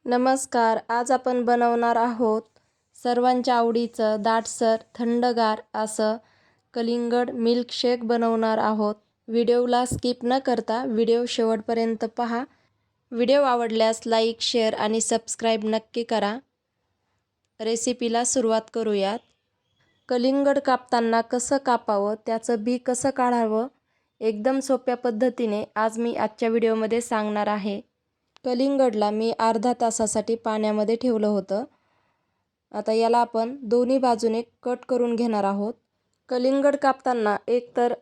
नमस्कार. आज आपण बनवणार आहोत सर्वांच्या आवडीचं दाटसर थंडगार असं कलिंगड मिल्कशेक बनवणार आहोत. व्हिडिओला स्किप न करता व्हिडिओ शेवटपर्यंत पहा. व्हिडिओ आवडल्यास लाईक, शेअर आणि सबस्क्राईब नक्की करा. रेसिपीला सुरुवात करूयात. कलिंगड कापताना कसं कापावं, त्याचं बी कसं काढावं, एकदम सोप्या पद्धतीने आज मी आजच्या व्हिडिओमध्ये सांगणार आहे. कलिंगडला मी अर्धा तासासाठी पाण्यामध्ये ठेवलं होतं. आता याला आपण दोन्ही बाजूने कट करून घेणार आहोत. कलिंगड कापताना एकतर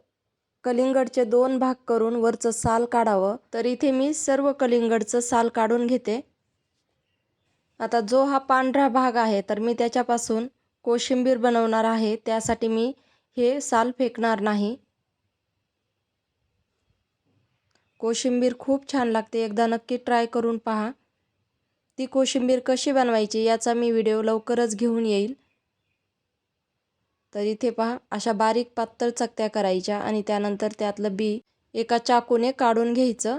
कलिंगडचे 2 भाग करून वरचं साल काढावं, तर इथे मी सर्व कलिंगडचं साल काढून घेते. आता जो हा पांढरा भाग आहे तर मी त्याच्यापासून कोशिंबीर बनवणार आहे. त्यासाठी मी हे साल फेकणार नाही. कोशिंबीर खूप छान लागते, एकदा नक्की ट्राय करून पहा. ती कोशिंबीर कशी बनवायची याचा मी व्हिडिओ लवकरच घेऊन येईल. तर इथे पहा, अशा बारीक पातळ चकत्या करायच्या आणि त्यानंतर त्यातलं बी एका चाकूने काढून घ्यायचं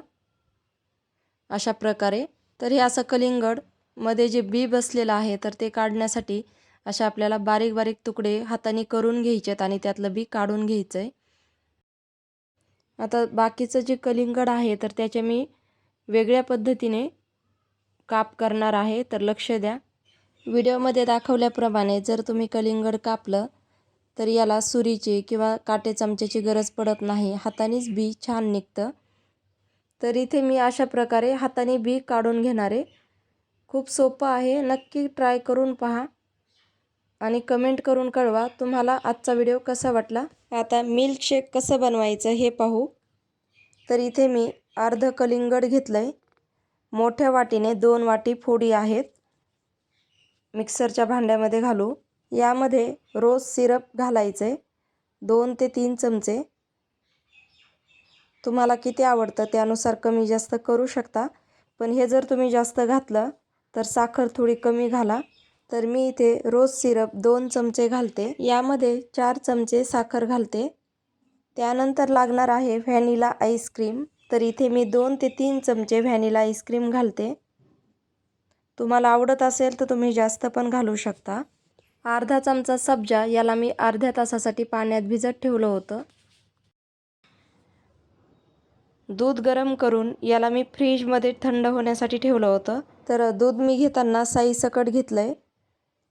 अशा प्रकारे. तर हे असं कलिंगड मध्ये जे बी बसलेलं आहे तर ते काढण्यासाठी अशा आपल्याला बारीक बारीक तुकडे हाताने करून घ्यायचेत आणि त्यातलं बी काढून घ्यायचंय. आता बाकीचं जे कलिंगड आहे तर त्याचे मी वेगळ्या पद्धतीने काप करणार आहे, तर लक्ष द्या. व्हिडिओमध्ये दाखवल्याप्रमाणे जर तुम्ही कलिंगड कापलं तर याला सुरीची किंवा काटे चमच्याची गरज पडत नाही, हातानेच बी छान निघतं. तर इथे मी अशा प्रकारे हाताने बी काढून घेणार आहे. खूप सोपं आहे, नक्की ट्राय करून पहा आणि कमेंट करून कळवा तुम्हाला आजचा व्हिडिओ कसा वाटला. आता मिल्कशेक कसं बनवायचं हे पाहू. तर इथे मी अर्ध कलिंगड घेतलंय. मोठ्या वाटीने 2 वाटी फोडी आहेत. मिक्सरच्या भांड्यामध्ये घालू. यामध्ये रोज सिरप घालायचे 2 ते 3 चमचे. तुम्हाला किती आवडतं त्यानुसार कमी जास्त करू शकता, पण हे जर तुम्ही जास्त घातलं तर साखर थोडी कमी घाला. तर मी इथे रोज सिरप 2 चमचे घालते. यामध्ये 4 चमचे साखर घालते. त्यानंतर लागणार आहे व्हॅनिला आईस्क्रीम. तर इथे मी 2 ते 3 चमचे व्हॅनिला आईस्क्रीम घालते. तुम्हाला आवडत असेल तर तुम्ही जास्त पण घालू शकता. अर्धा चमचा सब्जा, याला मी अर्ध्या तासासाठी पाण्यात भिजत ठेवलं होतं. दूध गरम करून याला मी फ्रीजमध्ये थंड होण्यासाठी ठेवलं होतं. तर दूध मी घेताना साईसकट घेतलंय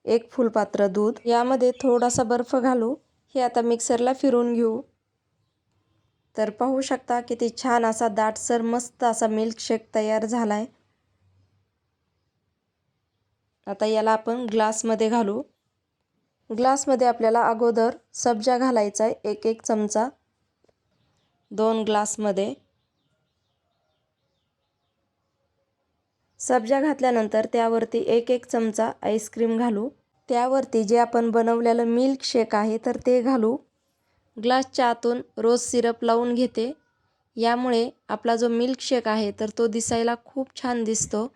1 फुलपात्र दूध. यामध्ये थोडासा बर्फ घालू. हे आता मिक्सरला फिरून घेऊ. तर पाहू शकता किती छान असा दाटसर मस्त असा मिल्कशेक तयार झालाय. आता याला आपण ग्लासमध्ये घालू. ग्लासमध्ये आपल्याला अगोदर सब्जा घालायचा आहे 1-1 चमचा 2 ग्लासमध्ये. सब्जा घातल्यानंतर त्यावरती 1-1 चमचा आईस्क्रीम घालू. त्यावरती जे आपण बनवलेलं मिल्कशेक आहे तर ते घालू. ग्लासच्या आतून रोज सिरप लावून घेते. यामुळे आपला जो मिल्कशेक आहे तर तो दिसायला खूप छान दिसतो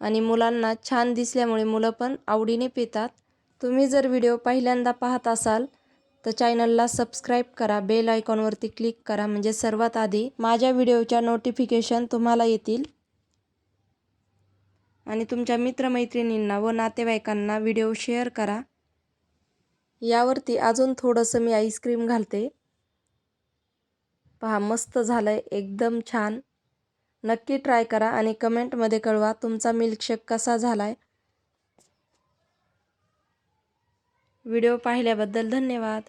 आणि मुलांना छान दिसल्यामुळे मुलं पण आवडीने पितात. तुम्ही जर व्हिडिओ पहिल्यांदा पाहत असाल तर चॅनलला सबस्क्राईब करा, बेल आयकॉनवरती क्लिक करा, म्हणजे सर्वात आधी माझ्या व्हिडिओच्या नोटिफिकेशन तुम्हाला येतील. आणि तुमच्या मित्रमैत्रिणींना व नातेवाईकांना व्हिडिओ शेअर करा. यावरती अजून थोडंसं मी आईस्क्रीम घालते. पहा, मस्त झालंय, एकदम छान. नक्की ट्राय करा आणि कमेंटमध्ये कळवा तुमचा मिल्कशेक कसा झालाय. व्हिडिओ पाहिल्याबद्दल धन्यवाद.